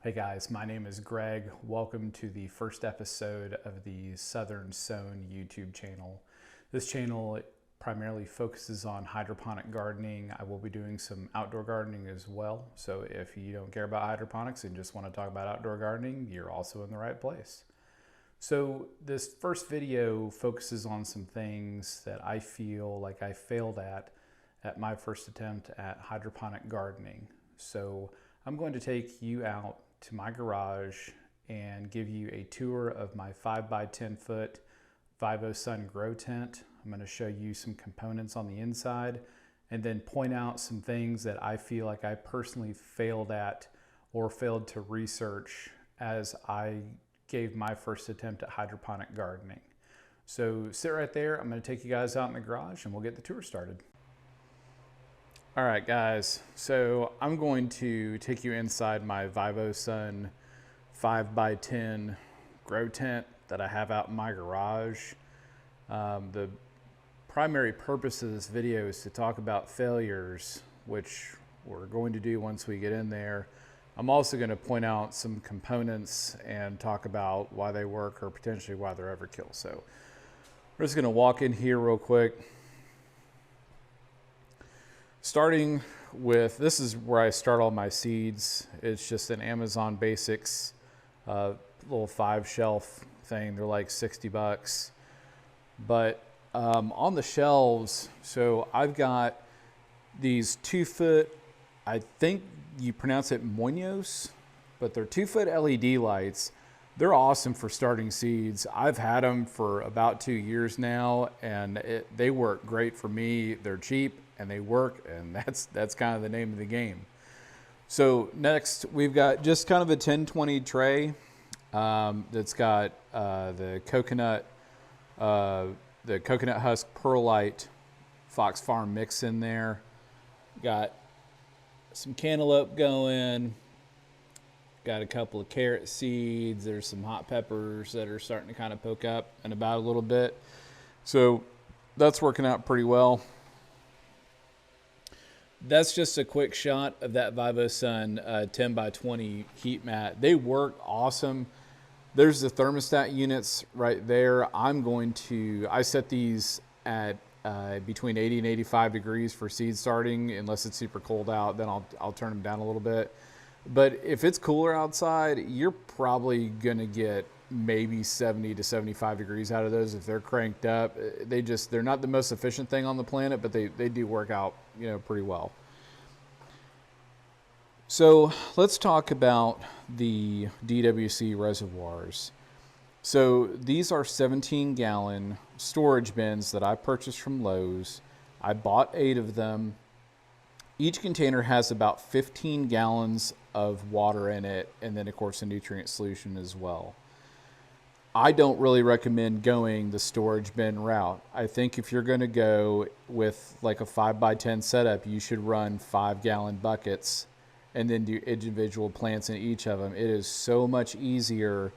Hey guys, my name is Greg. Welcome to the first episode of the Southern Sown YouTube channel. This channel primarily focuses on hydroponic gardening. I will be doing some outdoor gardening as well. So if you don't care about hydroponics and just want to talk about outdoor gardening, you're also in the right place. So this first video focuses on some things that I feel like I failed at my first attempt at hydroponic gardening. So I'm going to take you out to my garage and give you a tour of my 5x10 foot Vivo-Sun grow tent. I'm going to show you some components on the inside and then point out some things that I feel like I personally failed at or failed to research as I gave my first attempt at hydroponic gardening. So sit right there. I'm going to take you guys out in the garage and we'll get the tour started. All right, guys, so I'm going to take you inside my Vivo-Sun 5x10 grow tent that I have out in my garage. The primary purpose of this video is to talk about failures, which we're going to do once we get in there. I'm also going to point out some components and talk about why they work or potentially why they're overkill. So we're just going to walk in here real quick. Starting with, this is where I start all my seeds. It's just an Amazon Basics little 5-shelf thing. They're like 60 bucks. But on the shelves, so I've got these 2-foot, I think you pronounce it moños, but they're 2-foot LED lights. They're awesome for starting seeds. I've had them for about 2 years now, and they work great for me. They're cheap and they work, and that's kind of the name of the game. So next, we've got just kind of a 10-20 tray that's got the coconut husk perlite Fox Farm mix in there. Got some cantaloupe going. Got a couple of carrot seeds. There's some hot peppers that are starting to kind of poke up and about a little bit. So that's working out pretty well. That's just a quick shot of that Vivo-Sun 10x20 heat mat. They work awesome. There's the thermostat units right there. I set these at between 80 and 85 degrees for seed starting. Unless it's super cold out, then I'll turn them down a little bit. But if it's cooler outside, you're probably gonna get maybe 70 to 75 degrees out of those if they're cranked up. They're not the most efficient thing on the planet, but they do work out, pretty well. So let's talk about the DWC reservoirs. So these are 17-gallon storage bins that I purchased from Lowe's. I bought 8 of them. Each container has about 15 gallons of water in it, and then of course a nutrient solution as well. I don't really recommend going the storage bin route. I think if you're going to go with like a 5x10 setup, you should run 5-gallon buckets and then do individual plants in each of them. It is so much easier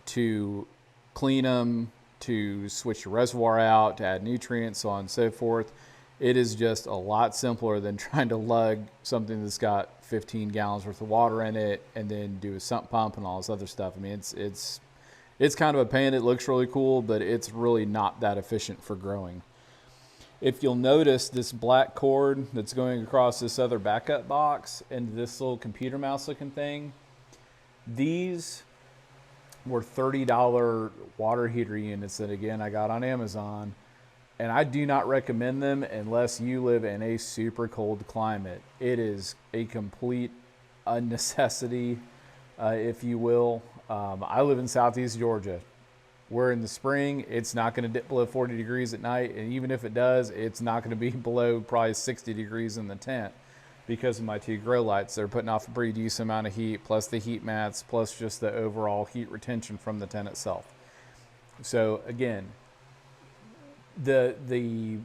to clean them, to switch your reservoir out, to add nutrients, so on and so forth. It is just a lot simpler than trying to lug something that's got 15 gallons worth of water in it and then do a sump pump and all this other stuff. I mean, it's kind of a pain. It looks really cool, but it's really not that efficient for growing. If you'll notice this black cord that's going across this other backup box and this little computer mouse looking thing, these were $30 water heater units that, again, I got on Amazon. And I do not recommend them unless you live in a super cold climate. It is a complete unnecessity, if you will. I live in Southeast Georgia. We're in the spring. It's not going to dip below 40 degrees at night. And even if it does, it's not going to be below probably 60 degrees in the tent because of my 2 grow lights. They're putting off a pretty decent amount of heat, plus the heat mats, plus just the overall heat retention from the tent itself. So again, the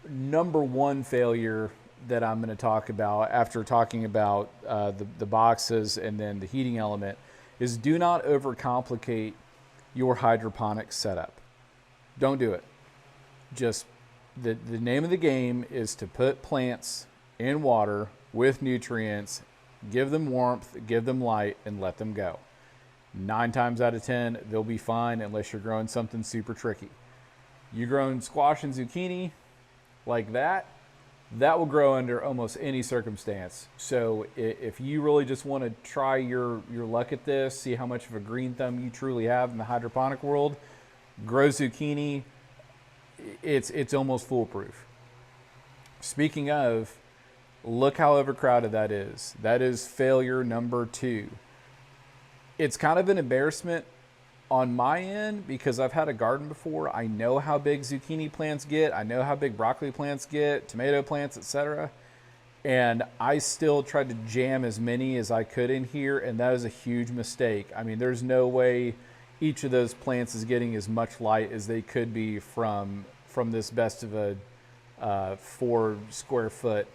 number one failure that I'm going to talk about after talking about the boxes and then the heating element is do not overcomplicate your hydroponic setup. Don't do it. Just the name of the game is to put plants in water with nutrients give them warmth, give them light, and let them go. 9 times out of 10, they'll be fine unless you're growing something super tricky. You growing squash and zucchini like that will grow under almost any circumstance. So if you really just want to try your luck at this, see how much of a green thumb you truly have in the hydroponic world, grow zucchini. It's almost foolproof. Speaking of, look how overcrowded that is. That is failure number 2. It's kind of an embarrassment on my end because I've had a garden before. I know how big zucchini plants get. I know how big broccoli plants get, tomato plants, etc. And I still tried to jam as many as I could in here, and that is a huge mistake. I mean, there's no way each of those plants is getting as much light as they could be from this best of a 4 square foot.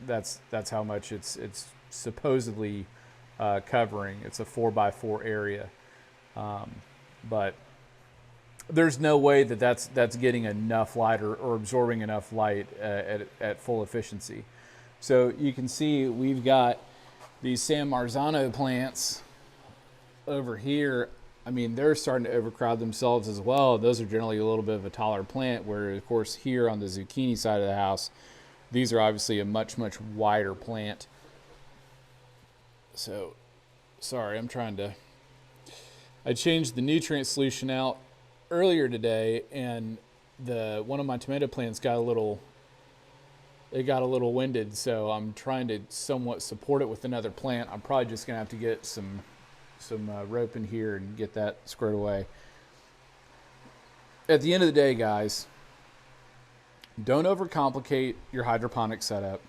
That's how much it's supposedly covering. It's a 4x4 area. But there's no way that's getting enough light or absorbing enough light at full efficiency. So you can see we've got these San Marzano plants over here. I mean, they're starting to overcrowd themselves as well. Those are generally a little bit of a taller plant, where of course here on the zucchini side of the house, these are obviously a much wider plant. So, sorry, I changed the nutrient solution out earlier today, and one of my tomato plants got a little winded, so I'm trying to somewhat support it with another plant. I'm probably just gonna have to get some rope in here and get that squared away. At the end of the day, guys, don't overcomplicate your hydroponic setup.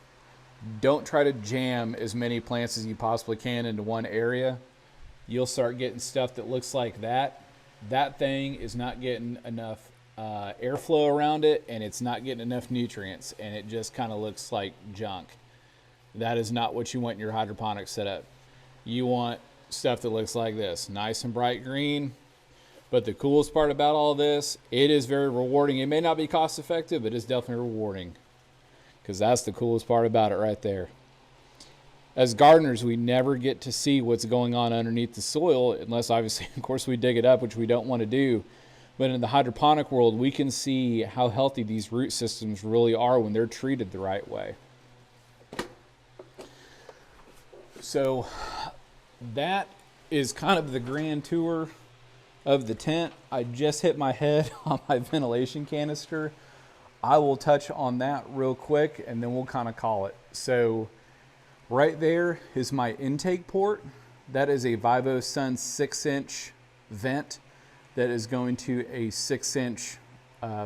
Don't try to jam as many plants as you possibly can into one area. You'll start getting stuff that looks like that. That thing is not getting enough airflow around it, and it's not getting enough nutrients, and it just kind of looks like junk. That is not what you want in your hydroponic setup. You want stuff that looks like this, nice and bright green. But the coolest part about all this, it is very rewarding. It may not be cost effective, but it's definitely rewarding, because that's the coolest part about it right there. As gardeners, we never get to see what's going on underneath the soil unless, obviously, of course, we dig it up, which we don't want to do. But in the hydroponic world, we can see how healthy these root systems really are when they're treated the right way. So that is kind of the grand tour of the tent. I just hit my head on my ventilation canister. I will touch on that real quick, and then we'll kind of call it. So right there is my intake port. That is a VivoSun 6-inch vent that is going to a 6-inch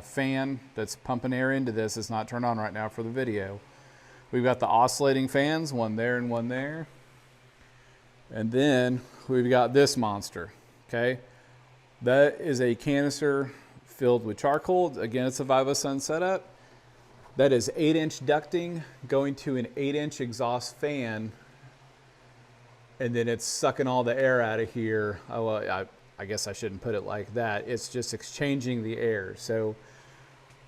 fan that's pumping air into this. It's not turned on right now for the video. We've got the oscillating fans, one there and one there. And then we've got this monster, okay? That is a canister filled with charcoal. Again, it's a VivoSun setup. That is 8-inch ducting going to an 8-inch exhaust fan, and then it's sucking all the air out of here. Oh, well, I guess I shouldn't put it like that. It's just exchanging the air. So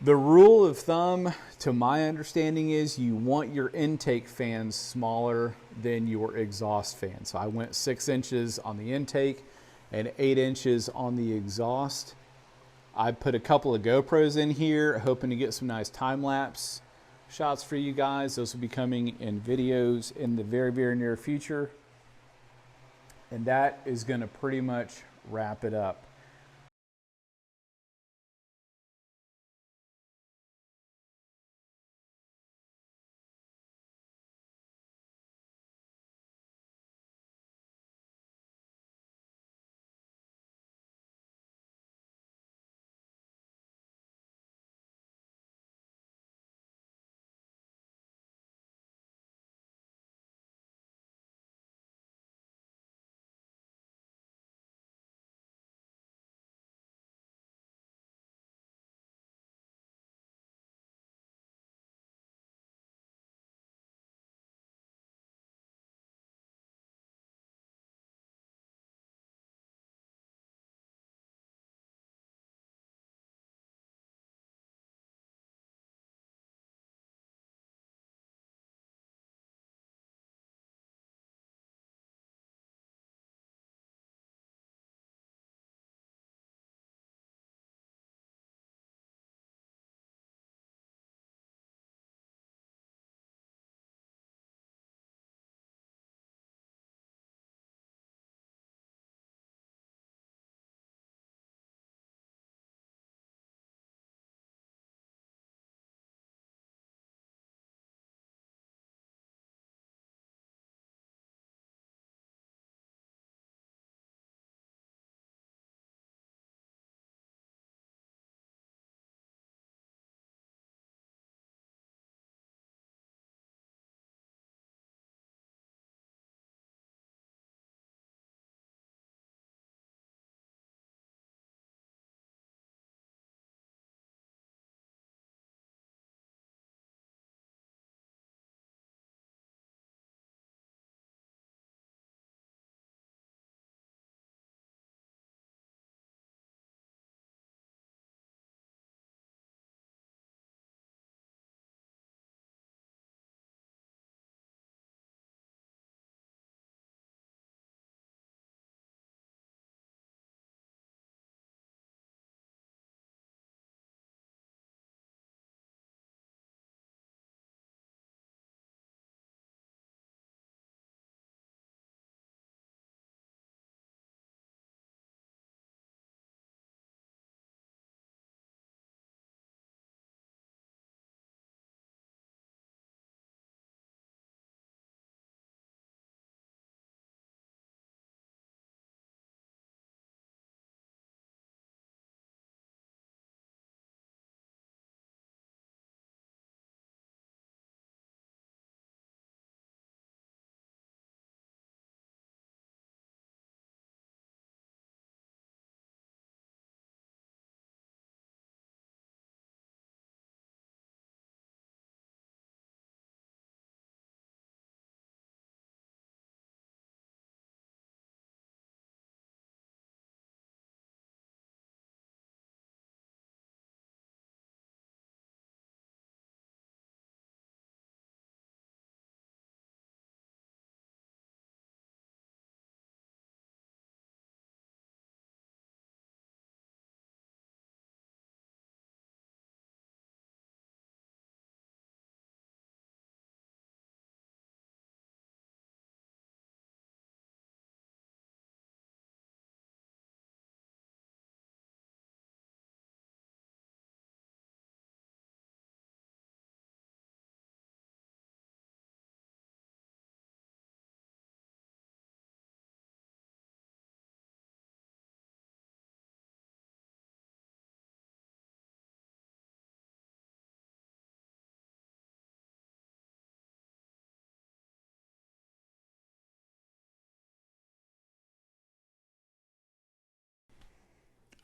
the rule of thumb, to my understanding, is you want your intake fans smaller than your exhaust fan. So I went 6 inches on the intake and 8 inches on the exhaust. I put a couple of GoPros in here, hoping to get some nice time-lapse shots for you guys. Those will be coming in videos in the very, very near future. And that is going to pretty much wrap it up.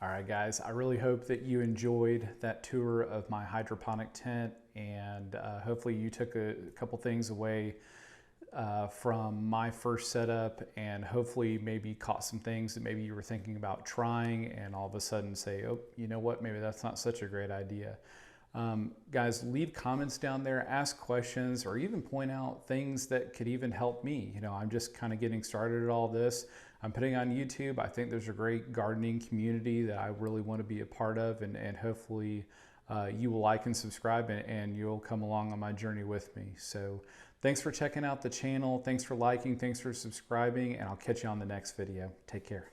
All right, guys, I really hope that you enjoyed that tour of my hydroponic tent, and hopefully you took a couple things away from my first setup, and hopefully maybe caught some things that maybe you were thinking about trying and all of a sudden say, oh, you know what, maybe that's not such a great idea. Guys, leave comments down there, ask questions, or even point out things that could even help me. You know, I'm just kind of getting started at all this. I'm putting on YouTube. I think there's a great gardening community that I really want to be a part of, and hopefully you will like and subscribe, and you'll come along on my journey with me. So thanks for checking out the channel. Thanks for liking, thanks for subscribing, and I'll catch you on the next video. Take care.